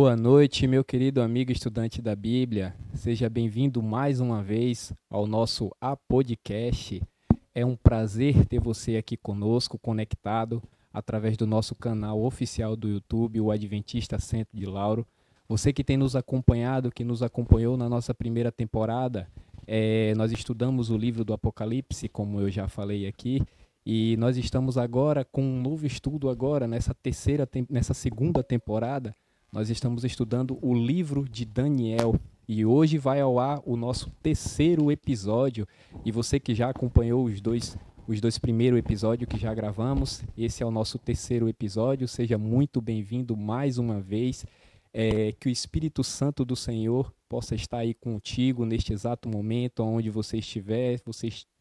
Boa noite, meu querido amigo estudante da Bíblia. Seja bem-vindo mais uma vez ao nosso Apodcast. É um prazer ter você aqui conosco, conectado através do nosso canal oficial do YouTube, o Adventista Centro de Lauro. Você que tem nos acompanhado, que nos acompanhou na nossa primeira temporada, nós estudamos o livro do Apocalipse, como eu já falei aqui, e nós estamos agora com um novo estudo agora, nessa segunda temporada. Nós estamos estudando o livro de Daniel e hoje vai ao ar o nosso terceiro episódio. E você que já acompanhou os dois primeiros episódios que já gravamos, esse é o nosso terceiro episódio. Seja muito bem-vindo mais uma vez. Que o Espírito Santo do Senhor possa estar aí contigo neste exato momento, onde você estiver,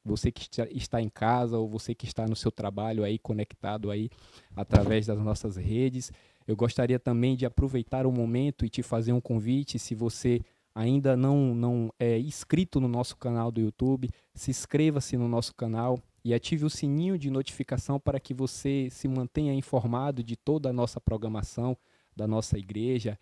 você que está em casa ou você que está no seu trabalho aí conectado aí através das nossas redes. Eu gostaria também de aproveitar o momento e te fazer um convite. Se você ainda não é inscrito no nosso canal do YouTube, se inscreva-se no nosso canal e ative o sininho de notificação para que você se mantenha informado de toda a nossa programação da nossa igreja.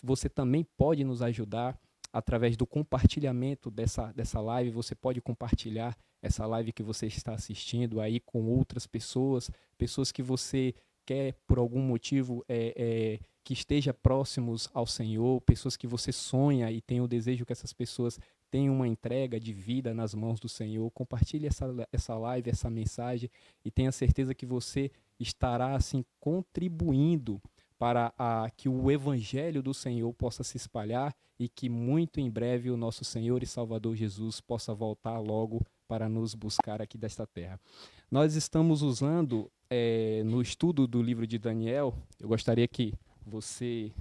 Você também pode nos ajudar através do compartilhamento dessa live. Você pode compartilhar essa live que você está assistindo aí com outras pessoas que você quer por algum motivo que esteja próximos ao Senhor, pessoas que você sonha e tem o desejo que essas pessoas tenham uma entrega de vida nas mãos do Senhor. Compartilhe essa live, essa mensagem e tenha certeza que você estará assim contribuindo para que o evangelho do Senhor possa se espalhar e que muito em breve o nosso Senhor e Salvador Jesus possa voltar logo para nos buscar aqui desta terra. Nós estamos usando no estudo do livro de Daniel. Eu gostaria que você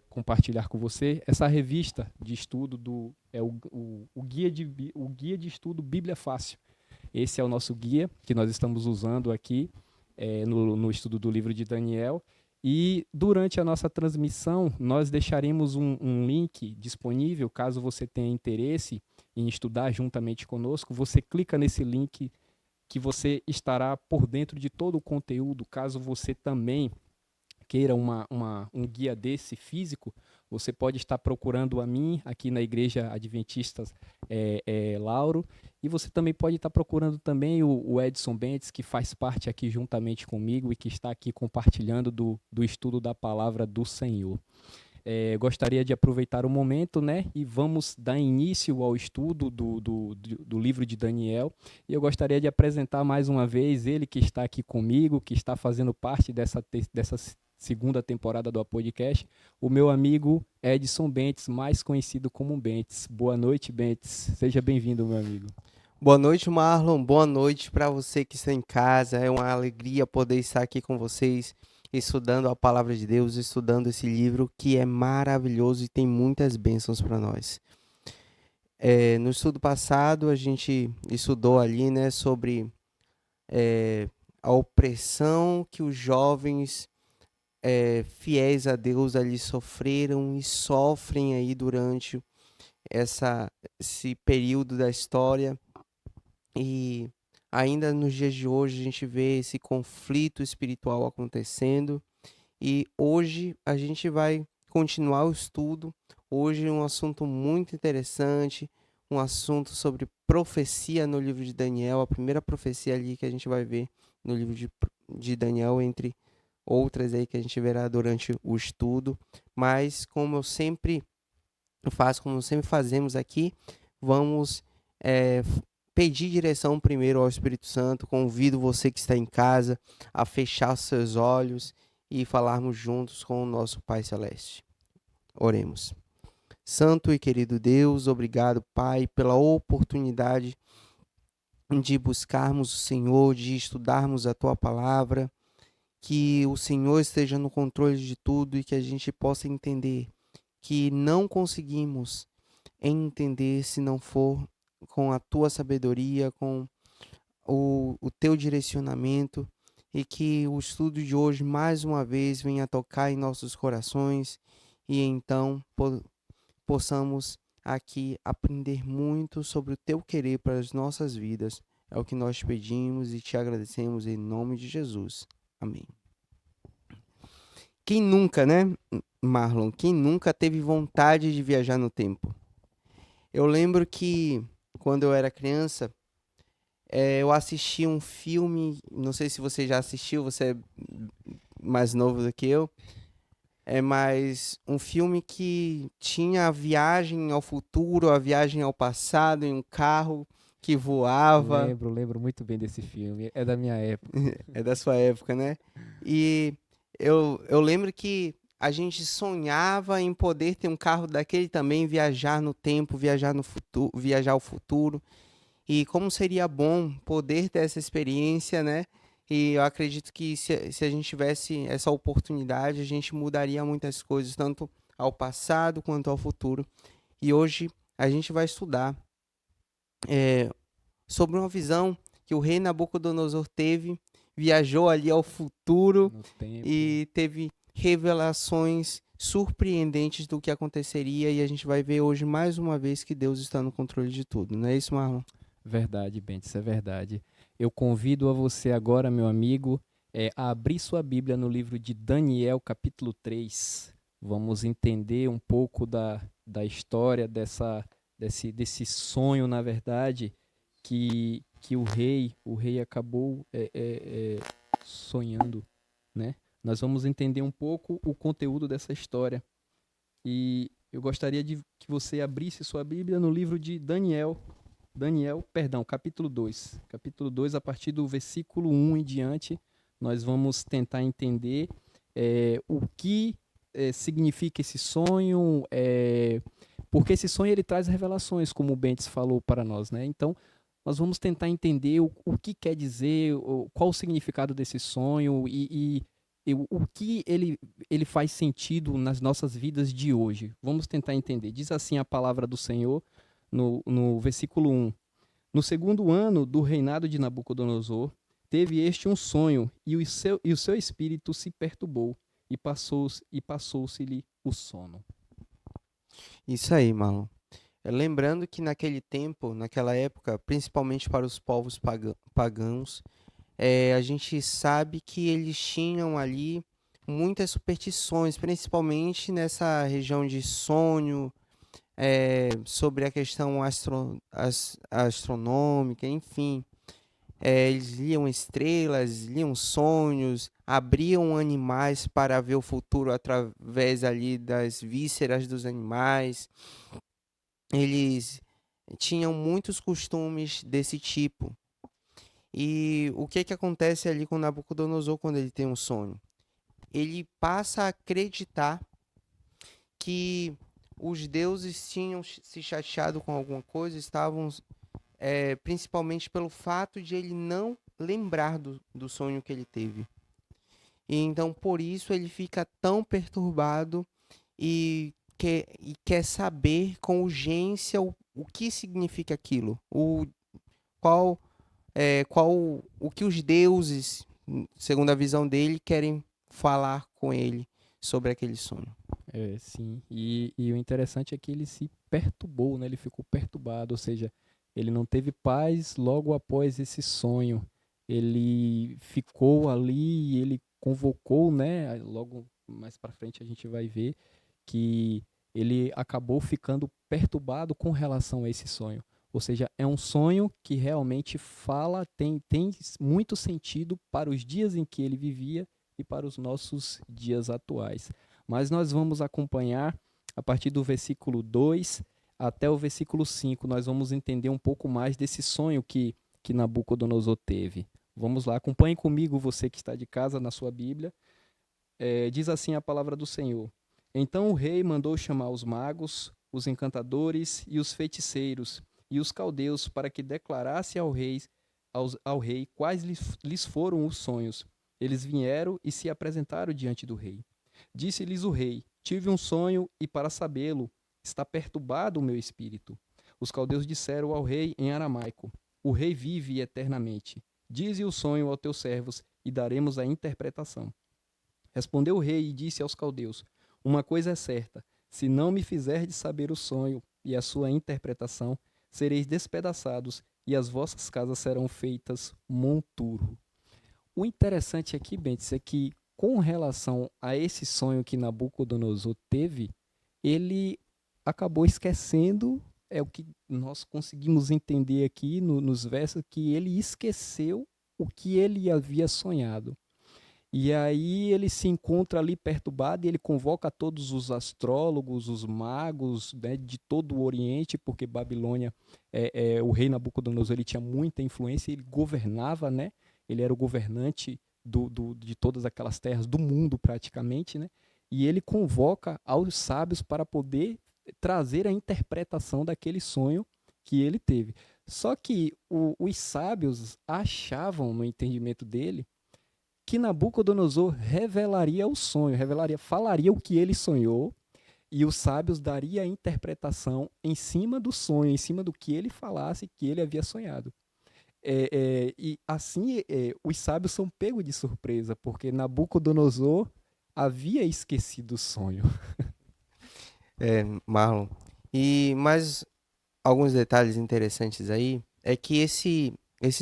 compartilhar com você essa revista de estudo o guia de estudo Bíblia Fácil. Esse é o nosso guia que nós estamos usando aqui no estudo do livro de Daniel. E durante a nossa transmissão, nós deixaremos um link disponível, caso você tenha interesse em estudar juntamente conosco. Você clica nesse link que você estará por dentro de todo o conteúdo. Caso você também queira um guia desse físico, você pode estar procurando a mim aqui na Igreja Adventista Lauro, e você também pode estar procurando também o Edson Bentes, que faz parte aqui juntamente comigo e que está aqui compartilhando do estudo da palavra do Senhor. Gostaria de aproveitar o momento, né, e vamos dar início ao estudo do livro de Daniel. E eu gostaria de apresentar mais uma vez ele que está aqui comigo, que está fazendo parte dessa segunda temporada do Apodcast, o meu amigo Edson Bentes, mais conhecido como Bentes. Boa noite, Bentes. Seja bem-vindo, meu amigo. Boa noite, Marlon. Boa noite para você que está em casa. É uma alegria poder estar aqui com vocês, estudando a palavra de Deus, estudando esse livro que é maravilhoso e tem muitas bênçãos para nós. No estudo passado, a gente estudou ali, né, sobre a opressão que os jovens fiéis a Deus ali sofreram e sofrem aí durante esse período da história. E ainda nos dias de hoje a gente vê esse conflito espiritual acontecendo. E hoje a gente vai continuar o estudo. Hoje é um assunto muito interessante, um assunto sobre profecia no livro de Daniel, a primeira profecia ali que a gente vai ver no livro de Daniel, entre outras aí que a gente verá durante o estudo. Mas como eu sempre faço, como sempre fazemos aqui, vamos pedir direção primeiro ao Espírito Santo. Convido você que está em casa a fechar seus olhos e falarmos juntos com o nosso Pai Celeste. Oremos. Santo e querido Deus, obrigado, Pai, pela oportunidade de buscarmos o Senhor, de estudarmos a Tua Palavra, que o Senhor esteja no controle de tudo e que a gente possa entender que não conseguimos entender se não for com a Tua sabedoria, com o Teu direcionamento, e que o estudo de hoje mais uma vez venha tocar em nossos corações e então possamos aqui aprender muito sobre o Teu querer para as nossas vidas. É o que nós te pedimos e te agradecemos em nome de Jesus. Amém. Quem nunca, né, Marlon? Quem nunca teve vontade de viajar no tempo? Eu lembro que quando eu era criança, eu assisti um filme, não sei se você já assistiu, você é mais novo do que eu, mas um filme que tinha a viagem ao futuro, a viagem ao passado em um carro que voava. Lembro muito bem desse filme. É da minha época. É da sua época, né? E eu lembro que a gente sonhava em poder ter um carro daquele também, viajar no tempo, viajar no futuro, viajar ao futuro. E como seria bom poder ter essa experiência, né? E eu acredito que se a gente tivesse essa oportunidade, a gente mudaria muitas coisas, tanto ao passado quanto ao futuro. E hoje a gente vai estudar sobre uma visão que o rei Nabucodonosor teve, viajou ali ao futuro No tempo. e teve revelações surpreendentes do que aconteceria, e a gente vai ver hoje mais uma vez que Deus está no controle de tudo. Não é isso, Marlon? Verdade, Bento, isso é verdade. Eu convido a você agora, meu amigo, a abrir sua Bíblia no livro de Daniel, capítulo 3. Vamos entender um pouco da história desse sonho, na verdade, que o rei acabou sonhando, né? Nós vamos entender um pouco o conteúdo dessa história. E eu gostaria de que você abrisse sua Bíblia no livro de Daniel, capítulo 2. Capítulo 2, a partir do versículo 1 em diante, nós vamos tentar entender o que significa esse sonho, porque esse sonho ele traz revelações, como o Bentes falou para nós, né? Então, nós vamos tentar entender o que quer dizer, qual o significado desse sonho e o que ele faz sentido nas nossas vidas de hoje. Vamos tentar entender. Diz assim a palavra do Senhor no versículo 1. No segundo ano do reinado de Nabucodonosor, teve este um sonho, e o seu espírito se perturbou, e passou-se-lhe o sono. Isso aí, Marlon. Lembrando que naquele tempo, naquela época, principalmente para os povos pagãos, a gente sabe que eles tinham ali muitas superstições, principalmente nessa região de sonho, sobre a questão astronômica, enfim. Eles liam estrelas, liam sonhos, abriam animais para ver o futuro através ali das vísceras dos animais. Eles tinham muitos costumes desse tipo. E o que que acontece ali com Nabucodonosor quando ele tem um sonho? Ele passa a acreditar que os deuses tinham se chateado com alguma coisa, estavam principalmente pelo fato de ele não lembrar do sonho que ele teve. E então, por isso, ele fica tão perturbado e quer saber com urgência o que significa aquilo, qual o que os deuses, segundo a visão dele, querem falar com ele sobre aquele sonho. Sim. E o interessante é que ele se perturbou, né? Ele ficou perturbado, ou seja, ele não teve paz logo após esse sonho. Ele ficou ali e ele convocou, né? Logo mais para frente a gente vai ver que ele acabou ficando perturbado com relação a esse sonho. Ou seja, é um sonho que realmente fala, tem muito sentido para os dias em que ele vivia e para os nossos dias atuais. Mas nós vamos acompanhar a partir do versículo 2 até o versículo 5. Nós vamos entender um pouco mais desse sonho que Nabucodonosor teve. Vamos lá, acompanhe comigo, você que está de casa, na sua Bíblia. Diz assim a palavra do Senhor. Então o rei mandou chamar os magos, os encantadores e os feiticeiros e os caldeus para que declarasse ao rei quais lhes foram os sonhos. Eles vieram e se apresentaram diante do rei. Disse-lhes o rei: Tive um sonho e, para sabê-lo, está perturbado o meu espírito. Os caldeus disseram ao rei em aramaico: O rei vive eternamente. Dize o sonho aos teus servos e daremos a interpretação. Respondeu o rei e disse aos caldeus: Uma coisa é certa: se não me fizerdes saber o sonho e a sua interpretação, sereis despedaçados e as vossas casas serão feitas monturo. O interessante aqui, Bentes, é que com relação a esse sonho que Nabucodonosor teve, ele acabou esquecendo, é o que nós conseguimos entender aqui nos versos, que ele esqueceu o que ele havia sonhado. E aí ele se encontra ali perturbado e ele convoca todos os astrólogos, os magos, né, de todo o Oriente, porque Babilônia, o rei Nabucodonosor, ele tinha muita influência, ele governava, né? Ele era o governante de todas aquelas terras do mundo praticamente, né? E ele convoca aos sábios para poder trazer a interpretação daquele sonho que ele teve. Só que os sábios achavam, no entendimento dele, que Nabucodonosor revelaria o sonho, falaria o que ele sonhou, e os sábios daria a interpretação em cima do sonho, em cima do que ele falasse que ele havia sonhado. E assim, os sábios são pegos de surpresa, porque Nabucodonosor havia esquecido o sonho. Marlon. E mais alguns detalhes interessantes aí é que esse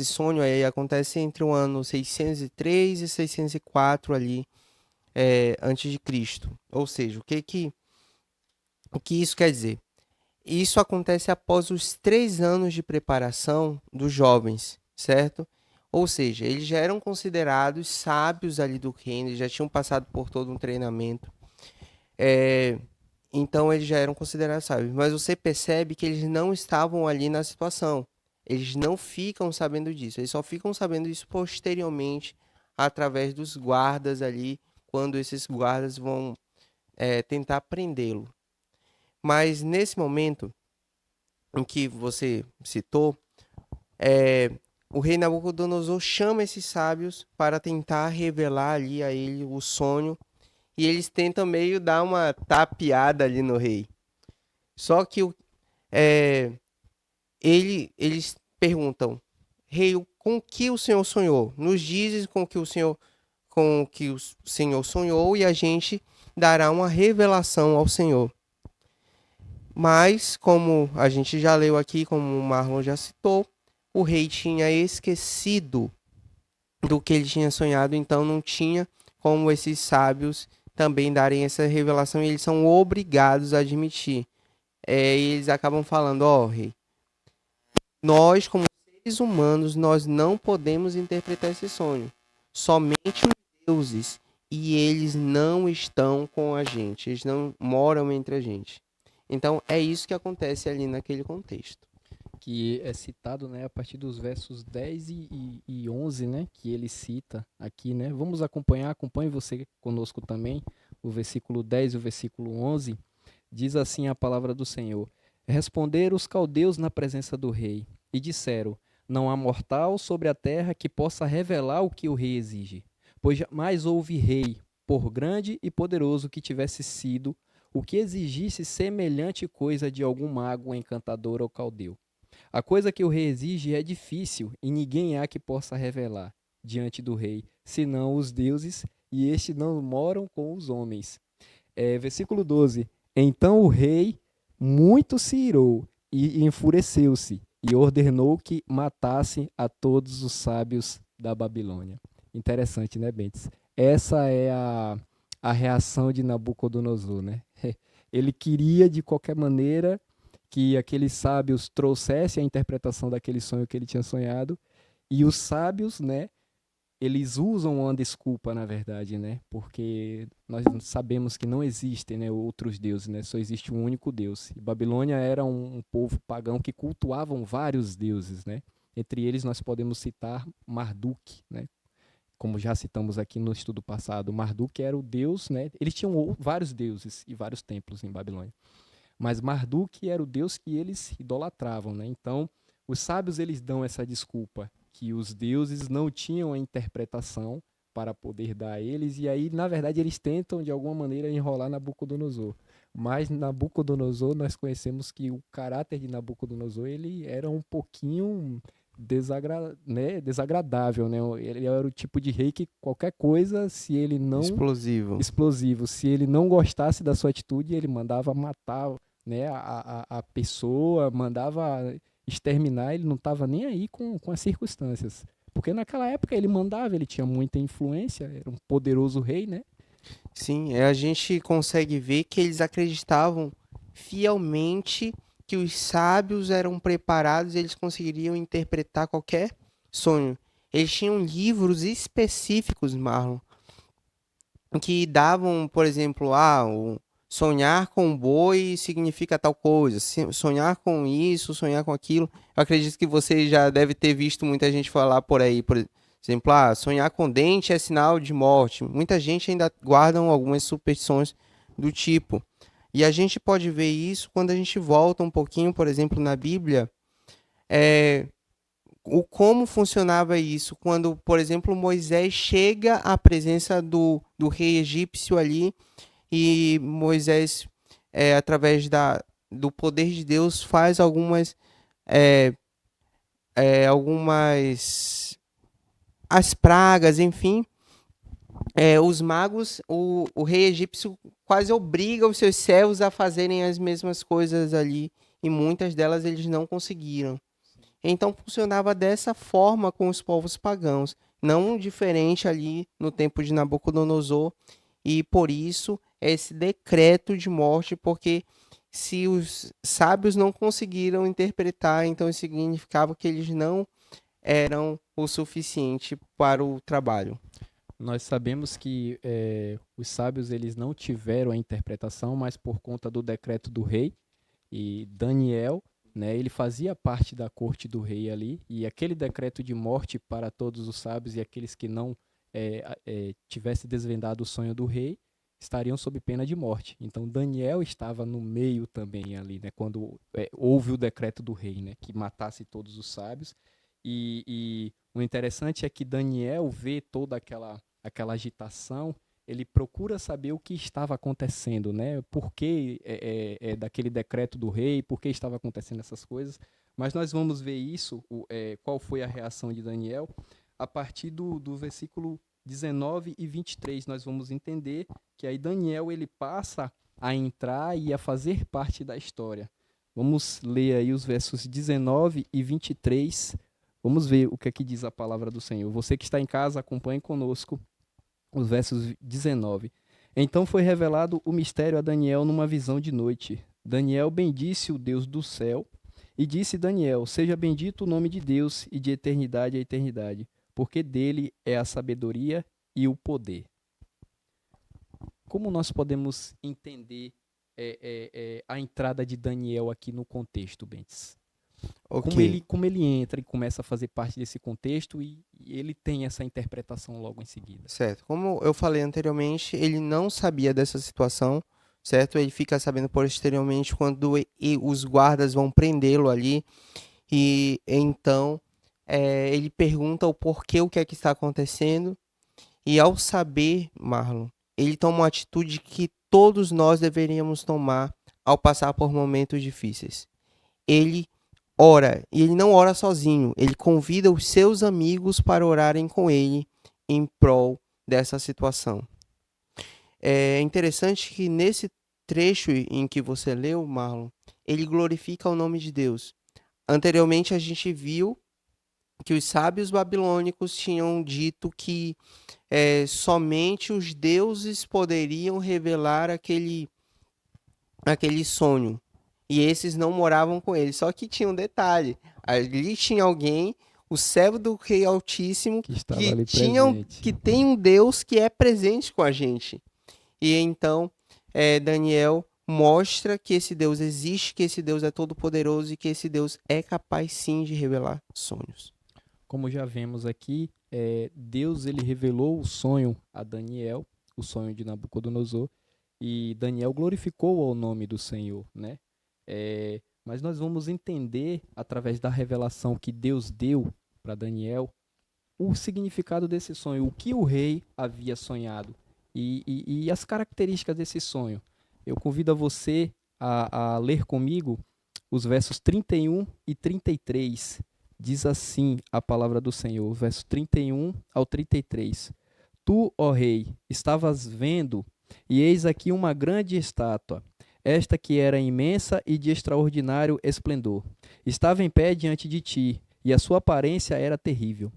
sonho aí acontece entre o ano 603 e 604 ali, antes de Cristo. Ou seja, o que isso quer dizer? Isso acontece após os 3 anos de preparação dos jovens, certo? Ou seja, eles já eram considerados sábios ali do reino, eles já tinham passado por todo um treinamento. Então eles já eram considerados sábios. Mas você percebe que eles não estavam ali na situação. Eles não ficam sabendo disso. Eles só ficam sabendo disso posteriormente, através dos guardas ali, quando esses guardas vão tentar prendê-lo. Mas nesse momento em que você citou, o rei Nabucodonosor chama esses sábios para tentar revelar ali a ele o sonho, e eles tentam meio dar uma tapeada ali no rei. Só que eles perguntam: rei, com que o senhor sonhou? Nos dizes com que o senhor sonhou, e a gente dará uma revelação ao senhor. Mas, como a gente já leu aqui, como o Marlon já citou, o rei tinha esquecido do que ele tinha sonhado, então não tinha como esses sábios também darem essa revelação, e eles são obrigados a admitir. E eles acabam falando: rei, nós, como seres humanos, nós não podemos interpretar esse sonho. Somente os deuses, e eles não estão com a gente, eles não moram entre a gente. Então, é isso que acontece ali naquele contexto. Que é citado, né, a partir dos versos 10 e 11, né, que ele cita aqui, né. Vamos acompanhe você conosco também, o versículo 10 e o versículo 11, diz assim a palavra do Senhor: Responderam os caldeus na presença do rei, e disseram: Não há mortal sobre a terra que possa revelar o que o rei exige, pois jamais houve rei, por grande e poderoso que tivesse sido, o que exigisse semelhante coisa de algum mago, encantador ou caldeu. A coisa que o rei exige é difícil, e ninguém há que possa revelar diante do rei, senão os deuses, e estes não moram com os homens. Versículo 12. Então o rei muito se irou e enfureceu-se, e ordenou que matassem a todos os sábios da Babilônia. Interessante, né, Bentes? Essa é a reação de Nabucodonosor, né? Ele queria, de qualquer maneira, que aqueles sábios trouxessem a interpretação daquele sonho que ele tinha sonhado, e os sábios, né, eles usam uma desculpa, na verdade, né, porque nós sabemos que não existem, né, outros deuses, né, só existe um único Deus. E Babilônia era um povo pagão que cultuavam vários deuses, né. Entre eles nós podemos citar Marduk, né, como já citamos aqui no estudo passado. Marduk era o deus, né, eles tinham vários deuses e vários templos em Babilônia. Mas Marduk era o deus que eles idolatravam, né? Então, os sábios eles dão essa desculpa, que os deuses não tinham a interpretação para poder dar a eles, e aí, na verdade, eles tentam, de alguma maneira, enrolar Nabucodonosor. Mas Nabucodonosor, nós conhecemos que o caráter de Nabucodonosor, ele era um pouquinho desagradável, né? Ele era o tipo de rei que qualquer coisa, se ele não... Explosivo. Se ele não gostasse da sua atitude, ele mandava matar, né, a pessoa, mandava exterminar, ele não estava nem aí com as circunstâncias. Porque naquela época ele mandava, ele tinha muita influência, era um poderoso rei, né? Sim, a gente consegue ver que eles acreditavam fielmente que os sábios eram preparados e eles conseguiriam interpretar qualquer sonho. Eles tinham livros específicos, Marlon, que davam, por exemplo, o sonhar com boi significa tal coisa, sonhar com isso, sonhar com aquilo. Eu acredito que você já deve ter visto muita gente falar por aí, por exemplo, sonhar com dente é sinal de morte. Muita gente ainda guardam algumas superstições do tipo. E a gente pode ver isso quando a gente volta um pouquinho, por exemplo, na Bíblia, é, o como funcionava isso quando, por exemplo, Moisés chega à presença do rei egípcio ali e Moisés, através do poder de Deus, faz é, algumas as pragas, enfim. Os magos, o rei egípcio quase obriga os seus servos a fazerem as mesmas coisas ali e muitas delas eles não conseguiram. Então funcionava dessa forma com os povos pagãos, não diferente ali no tempo de Nabucodonosor, e por isso esse decreto de morte, porque se os sábios não conseguiram interpretar, então isso significava que eles não eram o suficiente para o trabalho. Nós sabemos que os sábios eles não tiveram a interpretação, mas por conta do decreto do rei e Daniel, né, ele fazia parte da corte do rei ali e aquele decreto de morte para todos os sábios e aqueles que não tivesse desvendado o sonho do rei estariam sob pena de morte. Então Daniel estava no meio também ali, né, quando houve o decreto do rei, né, que matasse todos os sábios. E o interessante é que Daniel vê toda aquela agitação, ele procura saber o que estava acontecendo, né? Por que daquele decreto do rei, por que estava acontecendo essas coisas. Mas nós vamos ver isso, qual foi a reação de Daniel, a partir do versículo 19 e 23. Nós vamos entender que aí Daniel ele passa a entrar e a fazer parte da história. Vamos ler aí os versos 19 e 23. Vamos ver o que é que diz a palavra do Senhor. Você que está em casa, acompanhe conosco os versos 19. Então foi revelado o mistério a Daniel numa visão de noite. Daniel bendisse o Deus do céu e disse Daniel, seja bendito o nome de Deus e de eternidade a eternidade, porque dele é a sabedoria e o poder. Como nós podemos entender a entrada de Daniel aqui no contexto, Bentes? Ok. Como ele entra e começa a fazer parte desse contexto e ele tem essa interpretação logo em seguida. Certo. Como eu falei anteriormente, ele não sabia dessa situação, certo? Ele fica sabendo posteriormente quando os guardas vão prendê-lo ali e então ele pergunta o porquê, o que é que está acontecendo e ao saber, Marlon, ele toma uma atitude que todos nós deveríamos tomar ao passar por momentos difíceis. Ele ora, e ele não ora sozinho, ele convida os seus amigos para orarem com ele em prol dessa situação. É interessante que nesse trecho em que você leu, Marlon, ele glorifica o nome de Deus. Anteriormente a gente viu que os sábios babilônicos tinham dito que somente os deuses poderiam revelar aquele sonho. E esses não moravam com ele. Só que tinha um detalhe. Ali tinha alguém, o servo do Rei Altíssimo, Que estava ali presente. que tem um Deus que é presente com a gente. E então Daniel mostra que esse Deus existe, que esse Deus é todo poderoso e que esse Deus é capaz sim de revelar sonhos. Como já vemos aqui, Deus ele revelou o sonho a Daniel, o sonho de Nabucodonosor, e Daniel glorificou ao nome do Senhor, né? Mas nós vamos entender, através da revelação que Deus deu para Daniel, o significado desse sonho, o que o rei havia sonhado e as características desse sonho. Eu convido a você a ler comigo os versos 31 e 33. Diz assim a palavra do Senhor, verso 31 ao 33. Tu, ó rei, estavas vendo, e eis aqui uma grande estátua, esta que era imensa e de extraordinário esplendor. Estava em pé diante de ti, e a sua aparência era terrível.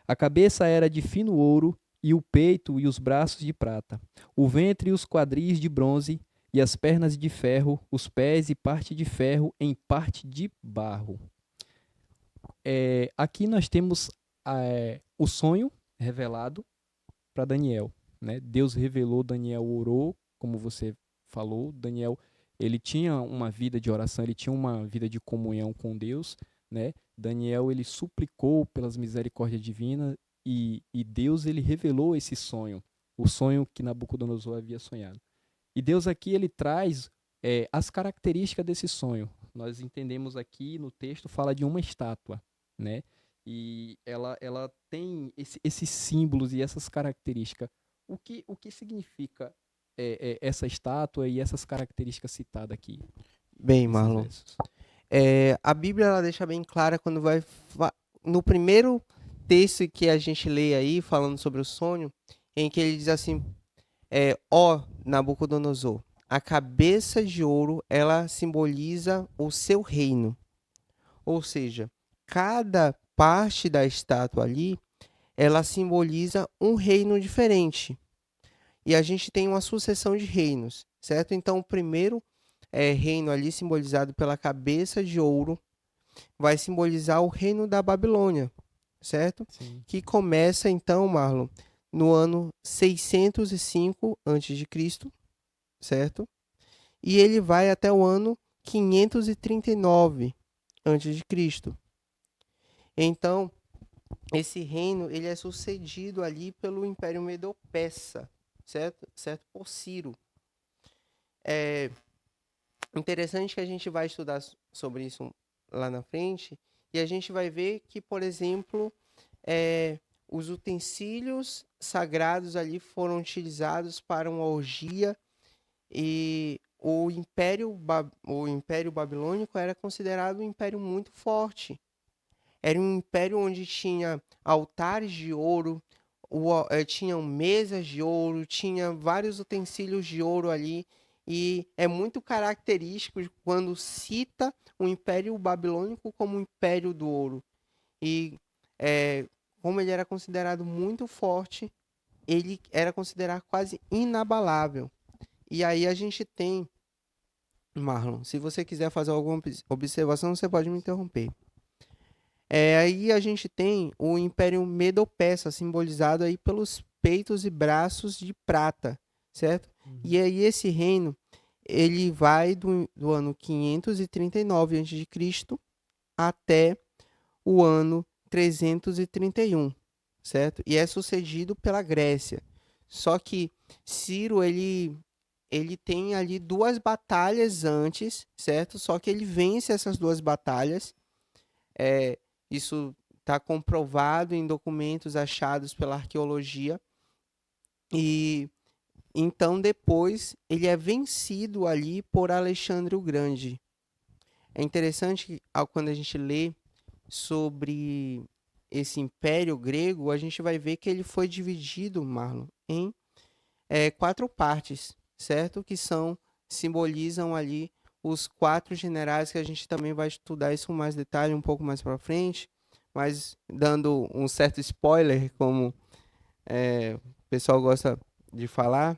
A cabeça era de fino ouro, e o peito e os braços de prata, o ventre e os quadris de bronze, e as pernas de ferro, os pés e parte de ferro em parte de barro. Aqui nós temos o sonho revelado para Daniel, né? Deus revelou, Daniel orou, como você falou. Daniel, ele tinha uma vida de oração, ele tinha uma vida de comunhão com Deus, né? Daniel, ele suplicou pelas misericórdias divinas e Deus, ele revelou esse sonho, o sonho que Nabucodonosor havia sonhado. E Deus aqui, ele traz as características desse sonho. Nós entendemos aqui no texto, fala de uma estátua, né? E ela tem esses símbolos e essas características. O que significa essa estátua e essas características citadas aqui Bem, nesses Marlon, versos? a Bíblia ela deixa bem clara quando vai no primeiro texto que a gente lê aí, falando sobre o sonho, em que ele diz assim, ó Nabucodonosor, a cabeça de ouro, ela simboliza o seu reino. Ou seja, cada parte da estátua ali, ela simboliza um reino diferente. E a gente tem uma sucessão de reinos, certo? Então, o primeiro reino ali, simbolizado pela cabeça de ouro, vai simbolizar o reino da Babilônia, certo? Sim. Que começa, então, Marlon, no ano 605 a.C., certo? E ele vai até o ano 539 a.C. Então, esse reino ele é sucedido ali pelo Império Medo-Persa, certo? Certo? Por Ciro. É interessante que a gente vai estudar sobre isso lá na frente e a gente vai ver que, por exemplo, os utensílios sagrados ali foram utilizados para uma orgia e o Império Babilônico era considerado um império muito forte. Era um império onde tinha altares de ouro, tinham mesas de ouro, tinha vários utensílios de ouro ali. E é muito característico quando cita o Império Babilônico como o Império do Ouro. E como ele era considerado muito forte, ele era considerado quase inabalável. E aí a gente tem, Marlon, se você quiser fazer alguma observação, você pode me interromper. Aí a gente tem o Império Medo-Persa, simbolizado aí pelos peitos e braços de prata, certo? Uhum. E aí esse reino, ele vai do ano 539 a.C. até o ano 331, certo? E é sucedido pela Grécia. Só que Ciro, ele tem ali duas batalhas antes, certo? Só que ele vence essas duas batalhas. Isso está comprovado em documentos achados pela arqueologia. E então depois ele é vencido ali por Alexandre o Grande. É interessante que quando a gente lê sobre esse império grego, a gente vai ver que ele foi dividido, Marlon, em 4 partes, certo? Que simbolizam ali os 4 generais, que a gente também vai estudar isso com mais detalhe um pouco mais para frente, mas dando um certo spoiler, como o pessoal gosta de falar,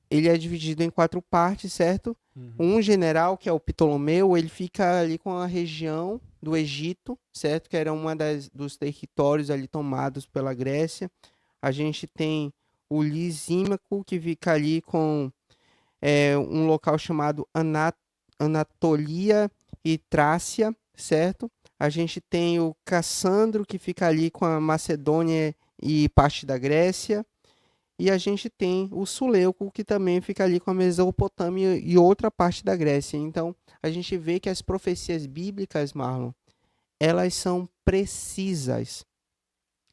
ele é dividido em 4 partes, certo? Uhum. Um general, que é o Ptolomeu, ele fica ali com a região do Egito, certo? Que era uma dos territórios ali tomados pela Grécia. A gente tem o Lisímaco, que fica ali com um local chamado Anatolia e Trácia, certo? A gente tem o Cassandro, que fica ali com a Macedônia e parte da Grécia. E a gente tem o Suleuco, que também fica ali com a Mesopotâmia e outra parte da Grécia. Então, a gente vê que as profecias bíblicas, Marlon, elas são precisas,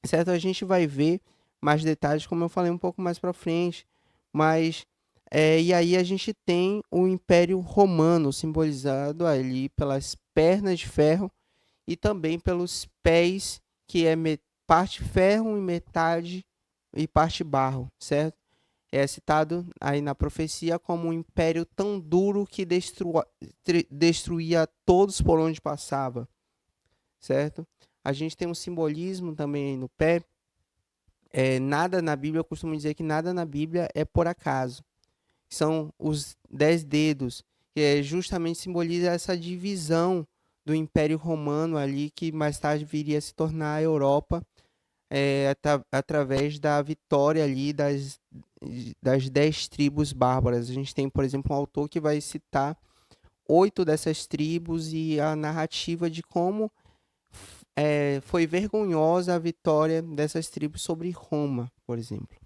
certo? A gente vai ver mais detalhes, como eu falei um pouco mais para frente, mas e aí a gente tem o Império Romano, simbolizado ali pelas pernas de ferro e também pelos pés, que é parte ferro e metade e parte barro, certo? É citado aí na profecia como um império tão duro que destruía todos por onde passava, certo? a gente tem um simbolismo também no pé. Nada na Bíblia, eu costumo dizer que nada na Bíblia é por acaso. São os 10 dedos, que justamente simboliza essa divisão do Império Romano ali, que mais tarde viria a se tornar a Europa, através da vitória ali das 10 tribos bárbaras. A gente tem, por exemplo, um autor que vai citar 8 dessas tribos e a narrativa de como foi vergonhosa a vitória dessas tribos sobre Roma, por exemplo.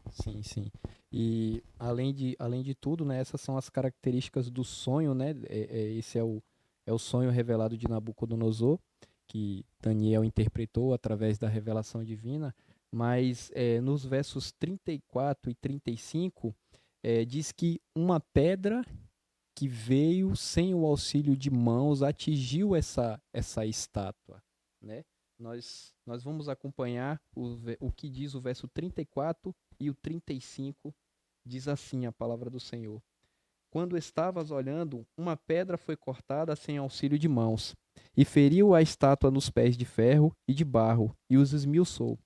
Sim, sim. E além de tudo, né, essas são as características do sonho, né? Esse é o sonho revelado de Nabucodonosor, que Daniel interpretou através da revelação divina, mas nos versos 34 e 35, diz que uma pedra que veio sem o auxílio de mãos atingiu essa estátua, né? Nós vamos acompanhar o que diz o verso 34 e o 35, diz assim a palavra do Senhor. Quando estavas olhando, uma pedra foi cortada sem auxílio de mãos, e feriu a estátua nos pés de ferro e de barro, e os esmiuçou.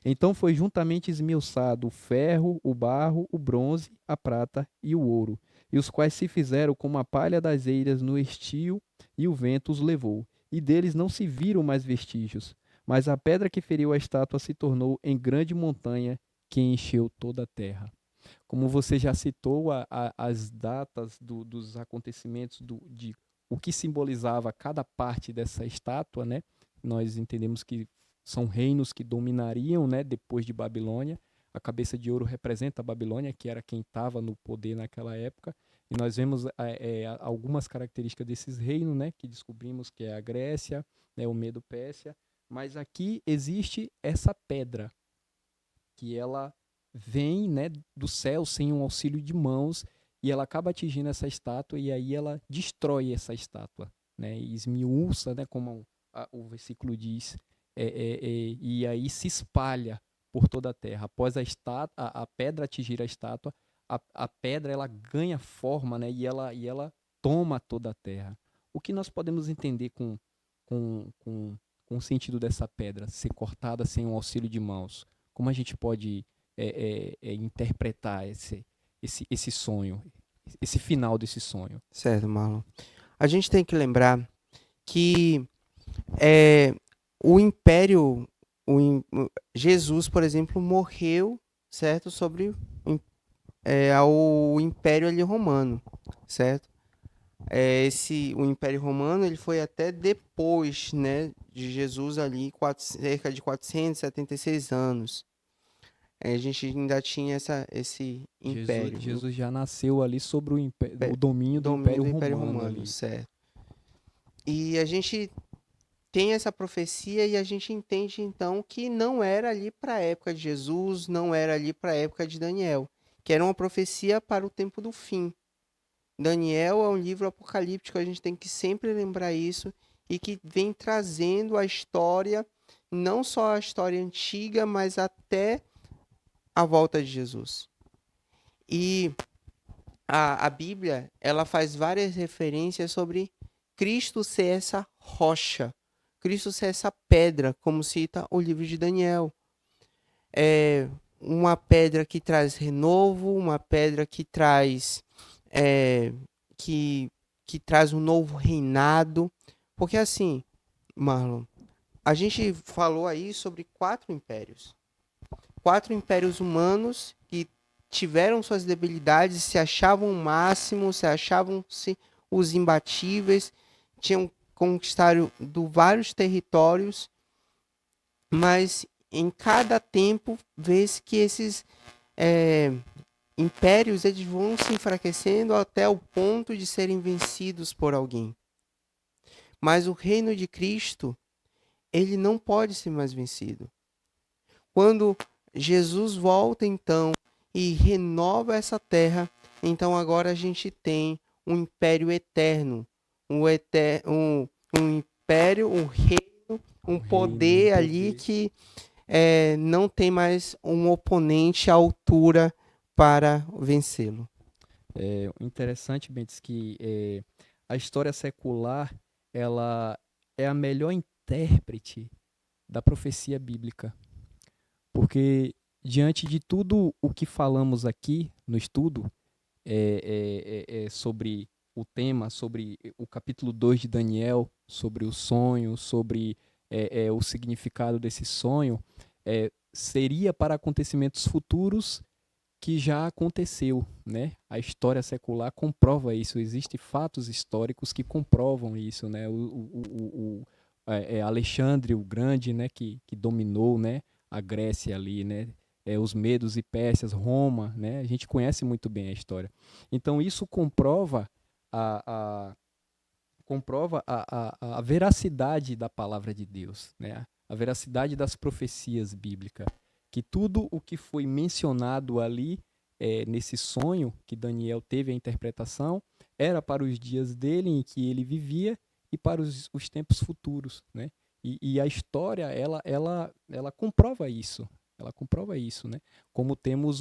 Então foi juntamente esmiuçado o ferro, o barro, o bronze, a prata e o ouro, e os quais se fizeram como a palha das eiras no estio, e o vento os levou, e deles não se viram mais vestígios. Mas a pedra que feriu a estátua se tornou em grande montanha que encheu toda a terra. Como você já citou, as datas dos acontecimentos, de o que simbolizava cada parte dessa estátua, né? Nós entendemos que são reinos que dominariam, né, depois de Babilônia. A cabeça de ouro representa a Babilônia, que era quem estava no poder naquela época. E nós vemos algumas características desses reinos, né, que descobrimos que é a Grécia, né, o Medo-Pérsia. Mas aqui existe essa pedra, que ela vem, né, do céu sem um auxílio de mãos, e ela acaba atingindo essa estátua, e aí ela destrói essa estátua, né, e esmiuça, né, como o versículo diz, e aí se espalha por toda a terra. Após a pedra atingir a estátua, a pedra ela ganha forma, né, e ela toma toda a terra. O que nós podemos entender com, com, com o sentido dessa pedra ser cortada sem um auxílio de mãos? Como a gente pode interpretar esse sonho, esse final desse sonho? Certo, Marlon. A gente tem que lembrar que é, o Império, Jesus, por exemplo, morreu, certo, sobre o Império ali romano, certo? O Império Romano ele foi até depois, né, de Jesus ali, cerca de 476 anos. A gente ainda tinha esse império, Jesus já nasceu ali sobre o o domínio do domínio Império do Império Romano Romano, ali. certo? E a gente tem essa profecia e a gente entende então que não era ali para a época de Jesus, não era ali para a época de Daniel, que era uma profecia para o tempo do fim. Daniel é um livro apocalíptico, a gente tem que sempre lembrar isso, e que vem trazendo a história, não só a história antiga, mas até a volta de Jesus. E a Bíblia, ela faz várias referências sobre Cristo ser essa rocha, Cristo ser essa pedra, como cita o livro de Daniel. É uma pedra que traz renovo, uma pedra que traz é, que, que traz um novo reinado. Porque assim, Marlon, a gente falou aí sobre 4 impérios. 4 impérios humanos que tiveram suas debilidades, se achavam o máximo, se achavam-se os imbatíveis, tinham conquistado vários territórios, mas em cada tempo vê-se que esses impérios eles vão se enfraquecendo até o ponto de serem vencidos por alguém. Mas o reino de Cristo, ele não pode ser mais vencido. Quando Jesus volta então e renova essa terra, então agora a gente tem um império eterno, um império, um reino, um poder ali que não tem mais um oponente à altura para vencê-lo. É interessante, Bentes, que a história secular ela é a melhor intérprete da profecia bíblica. Porque diante de tudo o que falamos aqui no estudo, sobre o tema, sobre o capítulo 2 de Daniel, sobre o sonho, sobre o significado desse sonho, seria para acontecimentos futuros que já aconteceu, né? A história secular comprova isso. Existem fatos históricos que comprovam isso, né? Alexandre o Grande, né? Que dominou, né? A Grécia ali, né? Os Medos e Pérsias, Roma, né? A gente conhece muito bem a história. Então isso comprova a veracidade da palavra de Deus, né? A veracidade das profecias bíblicas, que tudo o que foi mencionado ali nesse sonho que Daniel teve a interpretação era para os dias dele em que ele vivia e para os tempos futuros, né? E a história ela comprova isso, né? Como temos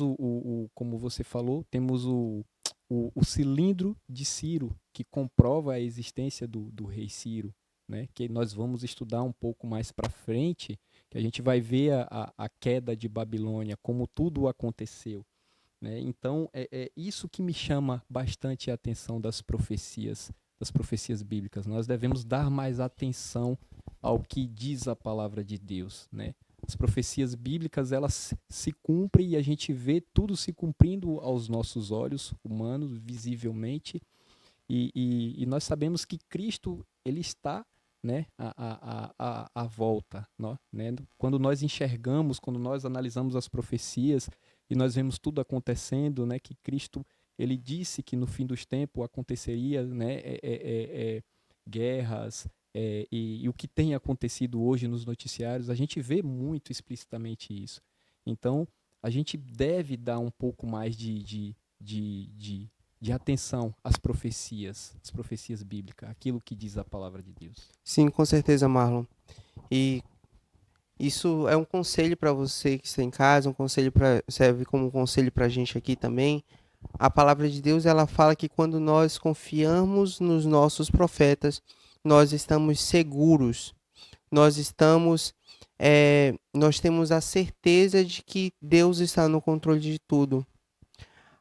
como você falou, temos o cilindro de Ciro, que comprova a existência do rei Ciro, né? Que nós vamos estudar um pouco mais para frente, que a gente vai ver a queda de Babilônia, como tudo aconteceu, né? Então, é isso que me chama bastante a atenção das profecias bíblicas. Nós devemos dar mais atenção ao que diz a palavra de Deus, né? As profecias bíblicas, elas se cumprem e a gente vê tudo se cumprindo aos nossos olhos humanos, visivelmente, e nós sabemos que Cristo, ele está, né, à volta, né? Quando nós enxergamos, quando nós analisamos as profecias e nós vemos tudo acontecendo, né, que Cristo, ele disse que no fim dos tempos aconteceria, né, guerras, e o que tem acontecido hoje nos noticiários, a gente vê muito explicitamente isso. Então, a gente deve dar um pouco mais de atenção às profecias bíblicas, aquilo que diz a palavra de Deus. Sim, com certeza, Marlon. E isso é um conselho para você que está em casa, serve como um conselho para a gente aqui também. A palavra de Deus, ela fala que quando nós confiamos nos nossos profetas, nós estamos seguros. Nós temos a certeza de que Deus está no controle de tudo.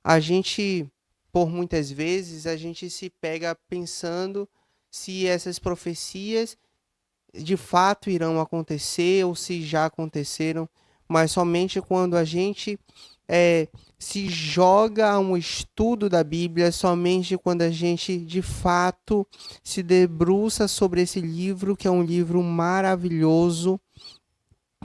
A gente, por muitas vezes, a gente se pega pensando se essas profecias de fato irão acontecer ou se já aconteceram, mas somente quando a gente se joga a um estudo da Bíblia, somente quando a gente de fato se debruça sobre esse livro, que é um livro maravilhoso,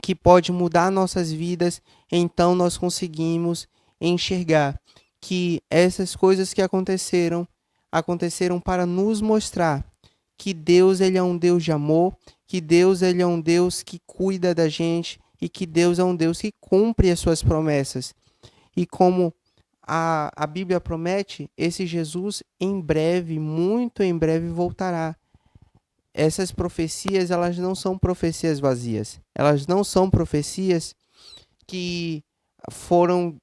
que pode mudar nossas vidas, então nós conseguimos enxergar que essas coisas que aconteceram para nos mostrar que Deus, ele é um Deus de amor, que Deus, ele é um Deus que cuida da gente e que Deus é um Deus que cumpre as suas promessas. E como a Bíblia promete, esse Jesus em breve, muito em breve, voltará. Essas profecias, elas não são profecias vazias. Elas não são profecias que foram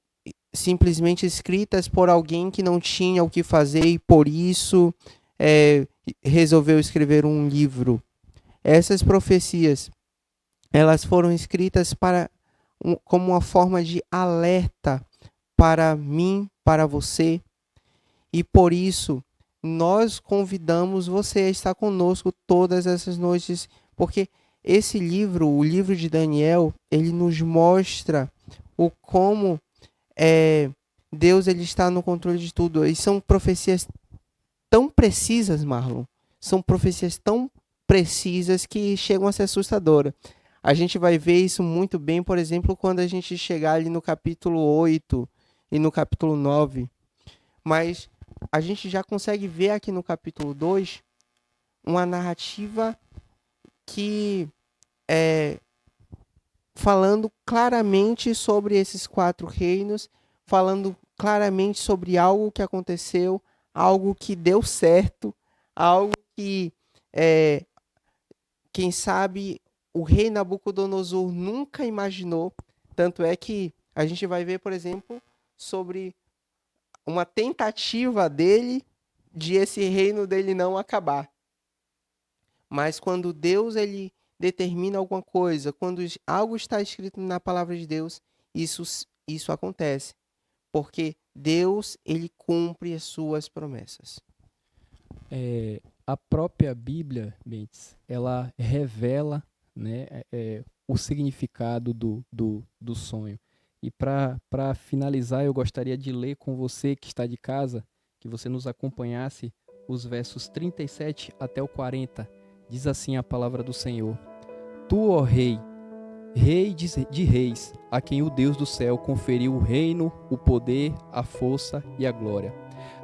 simplesmente escritas por alguém que não tinha o que fazer e por isso resolveu escrever um livro. Essas profecias, elas foram escritas como uma forma de alerta para mim, para você, e por isso nós convidamos você a estar conosco todas essas noites, porque esse livro, o livro de Daniel, ele nos mostra como Deus, ele está no controle de tudo. E são profecias tão precisas, Marlon, são profecias tão precisas que chegam a ser assustadoras. A gente vai ver isso muito bem, por exemplo, quando a gente chegar ali no capítulo 8 e no capítulo 9. Mas a gente já consegue ver aqui no capítulo 2 uma narrativa que falando claramente sobre esses 4 reinos, falando claramente sobre algo que aconteceu, algo que deu certo, algo que, quem sabe, o rei Nabucodonosor nunca imaginou. Tanto é que a gente vai ver, por exemplo, sobre uma tentativa dele de esse reino dele não acabar. Mas quando Deus ele determina alguma coisa, quando algo está escrito na palavra de Deus, isso acontece. Porque Deus, ele cumpre as suas promessas. A própria Bíblia, Bentes, ela revela, né, o significado do sonho. E para finalizar, eu gostaria de ler com você que está de casa, que você nos acompanhasse os versos 37 até o 40. Diz assim a palavra do Senhor: Tu, ó Rei, Rei de reis, a quem o Deus do céu conferiu o reino, o poder, a força e a glória,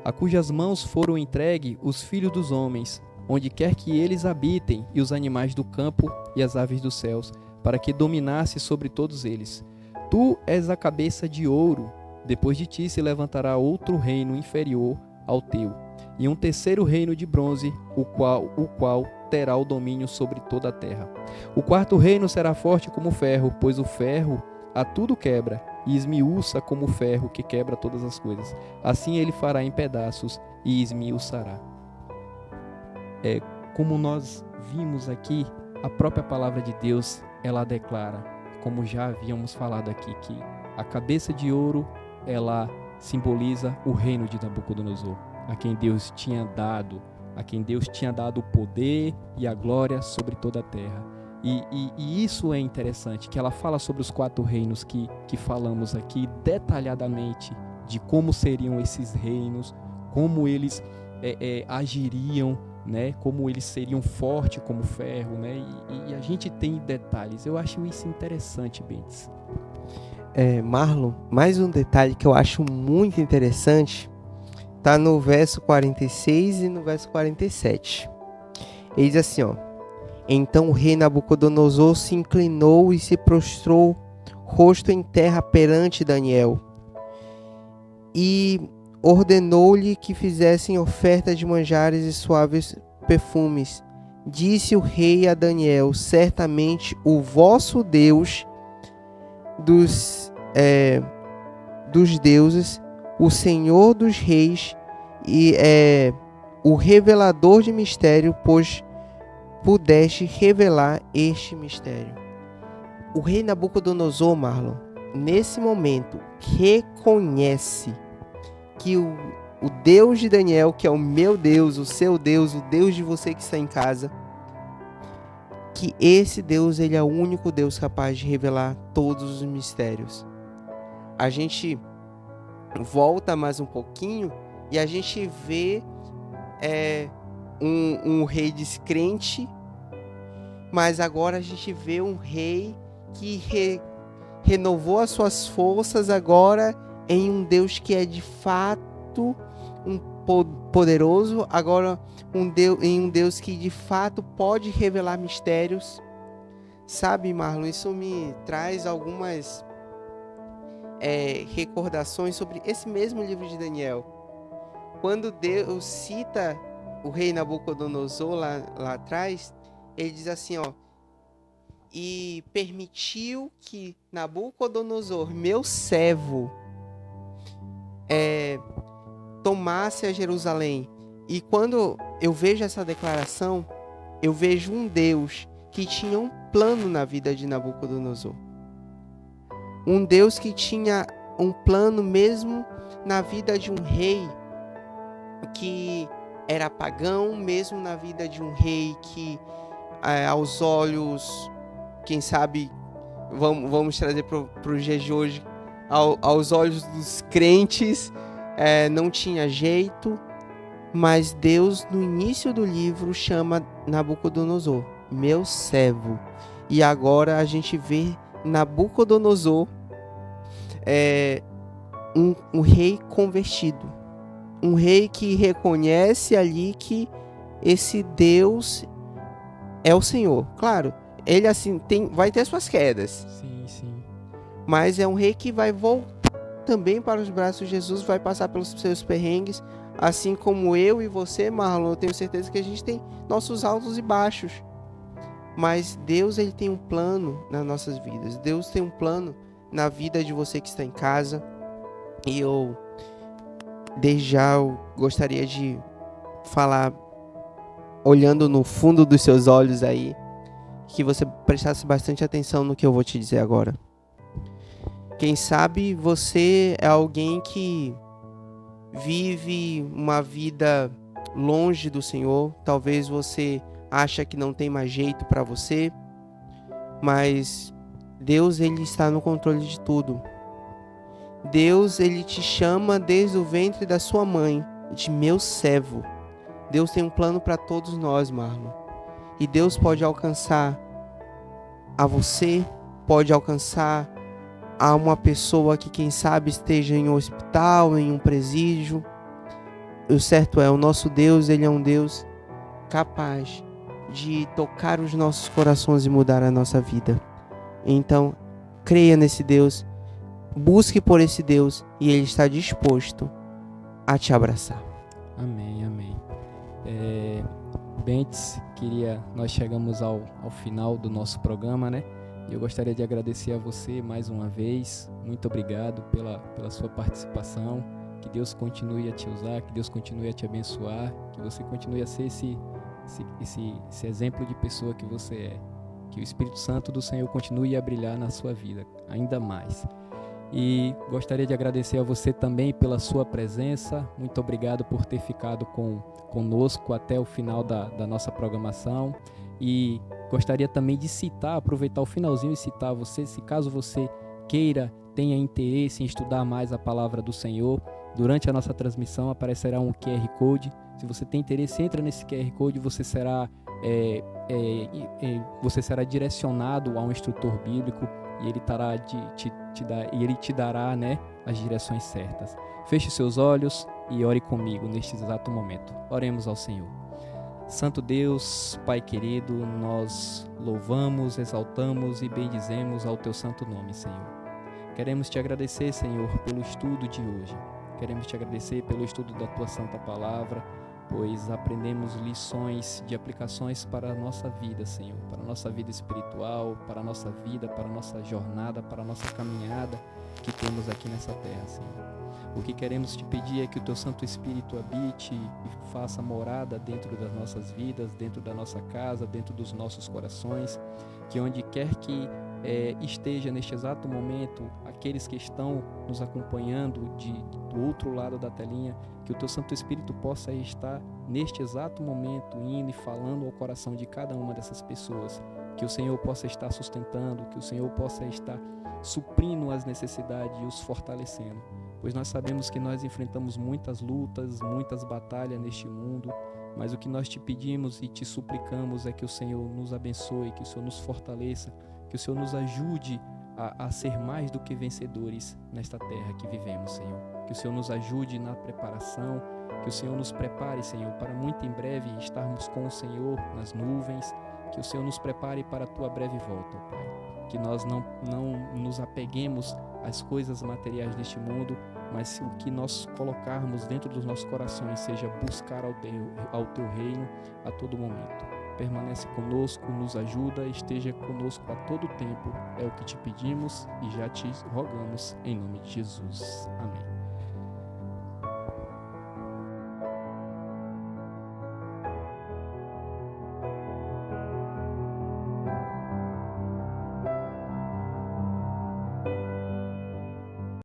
a cujas mãos foram entregues os filhos dos homens, onde quer que eles habitem, e os animais do campo e as aves dos céus, para que dominasse sobre todos eles. Tu és a cabeça de ouro, depois de ti se levantará outro reino inferior ao teu, e um terceiro reino de bronze, o qual terá o domínio sobre toda a terra. O quarto reino será forte como o ferro, pois o ferro a tudo quebra, e esmiuça como o ferro que quebra todas as coisas. Assim ele fará em pedaços e esmiuçará. Como nós vimos aqui, a própria palavra de Deus, ela declara, como já havíamos falado aqui, que a cabeça de ouro, ela simboliza o reino de Nabucodonosor, a quem Deus tinha dado o poder e a glória sobre toda a terra. E isso é interessante, que ela fala sobre os 4 reinos que falamos aqui detalhadamente, de como seriam esses reinos, como eles agiriam, né? Como eles seriam fortes como ferro, né? E a gente tem detalhes. Eu acho isso interessante, Bentes. Marlon, mais um detalhe que eu acho muito interessante está no verso 46 e no verso 47. Ele diz assim, ó: Então o rei Nabucodonosor se inclinou e se prostrou, rosto em terra perante Daniel, e ordenou-lhe que fizessem oferta de manjares e suaves perfumes. Disse o rei a Daniel: Certamente o vosso Deus dos deuses, o Senhor dos reis, e o revelador de mistério, pois pudeste revelar este mistério. O rei Nabucodonosor, Marlon, nesse momento, reconhece que o Deus de Daniel, que é o meu Deus, o seu Deus, o Deus de você que está em casa, que esse Deus, ele é o único Deus capaz de revelar todos os mistérios. A gente volta mais um pouquinho e a gente vê um rei descrente, mas agora a gente vê um rei que renovou as suas forças agora em um Deus que é de fato um poderoso, agora em um Deus que de fato pode revelar mistérios. Sabe, Marlon, isso me traz algumas recordações sobre esse mesmo livro de Daniel. Quando Deus cita o rei Nabucodonosor lá atrás, ele diz assim, ó: E permitiu que Nabucodonosor, meu servo, tomasse a Jerusalém. E quando eu vejo essa declaração, eu vejo um Deus que tinha um plano na vida de Nabucodonosor. Um Deus que tinha um plano mesmo na vida de um rei que era pagão, mesmo na vida de um rei que, aos olhos, quem sabe, vamos trazer para os dias de hoje, aos olhos dos crentes, não tinha jeito, mas Deus, no início do livro, chama Nabucodonosor, meu servo. E agora a gente vê Nabucodonosor, um rei convertido, um rei que reconhece ali que esse Deus é o Senhor. Claro, ele assim vai ter suas quedas. Sim. Mas é um rei que vai voltar também para os braços de Jesus, vai passar pelos seus perrengues, assim como eu e você, Marlon. Eu tenho certeza que a gente tem nossos altos e baixos. Mas Deus, ele tem um plano nas nossas vidas. Deus tem um plano na vida de você que está em casa. E eu, desde já, eu gostaria de falar, olhando no fundo dos seus olhos aí, que você prestasse bastante atenção no que eu vou te dizer agora. Quem sabe você é alguém que vive uma vida longe do Senhor. Talvez você acha que não tem mais jeito para você, mas Deus, ele está no controle de tudo. Deus, ele te chama desde o ventre da sua mãe, de meu servo. Deus tem um plano para todos nós, Marlon. E Deus pode alcançar a você, pode alcançar a uma pessoa que, quem sabe, esteja em um hospital, em um presídio. O certo é, o nosso Deus, ele é um Deus capaz de tocar os nossos corações e mudar a nossa vida. Então, creia nesse Deus, busque por esse Deus, e ele está disposto a te abraçar. Amém, amém. Bentes, nós chegamos ao final do nosso programa, né? E eu gostaria de agradecer a você mais uma vez. Muito obrigado pela sua participação. Que Deus continue a te usar, que Deus continue a te abençoar, que você continue a ser esse exemplo de pessoa que você é. Que o Espírito Santo do Senhor continue a brilhar na sua vida, ainda mais. E gostaria de agradecer a você também pela sua presença. Muito obrigado por ter ficado conosco até o final da nossa programação. E gostaria também de aproveitar o finalzinho e citar você, se caso você tenha interesse em estudar mais a palavra do Senhor, durante a nossa transmissão aparecerá um QR Code. Se você tem interesse, entra nesse QR Code, você será direcionado a um instrutor bíblico e ele te dará, né, as direções certas. Feche seus olhos e ore comigo neste exato momento. Oremos ao Senhor. Santo Deus, Pai querido, nós louvamos, exaltamos e bendizemos ao Teu santo nome, Senhor. Queremos Te agradecer, Senhor, pelo estudo de hoje. Queremos Te agradecer pelo estudo da Tua santa palavra, pois aprendemos lições de aplicações para a nossa vida, Senhor, para a nossa vida espiritual, para a nossa vida, para a nossa jornada, para a nossa caminhada que temos aqui nessa terra, Senhor. O que queremos Te pedir é que o Teu Santo Espírito habite e faça morada dentro das nossas vidas, dentro da nossa casa, dentro dos nossos corações, que onde quer que esteja neste exato momento, aqueles que estão nos acompanhando do outro lado da telinha, que o Teu Santo Espírito possa estar neste exato momento indo e falando ao coração de cada uma dessas pessoas, que o Senhor possa estar sustentando, que o Senhor possa estar suprindo as necessidades e os fortalecendo, pois nós sabemos que nós enfrentamos muitas lutas, muitas batalhas neste mundo, mas o que nós Te pedimos e Te suplicamos é que o Senhor nos abençoe, que o Senhor nos fortaleça, que o Senhor nos ajude a ser mais do que vencedores nesta terra que vivemos, Senhor. Que o Senhor nos ajude na preparação, que o Senhor nos prepare, Senhor, para muito em breve estarmos com o Senhor nas nuvens, que o Senhor nos prepare para a Tua breve volta, Pai. Que nós não nos apeguemos às coisas materiais deste mundo, mas o que nós colocarmos dentro dos nossos corações seja buscar ao Teu reino a todo momento. Permanece conosco, nos ajuda, esteja conosco a todo tempo. É o que Te pedimos e já Te rogamos em nome de Jesus. Amém.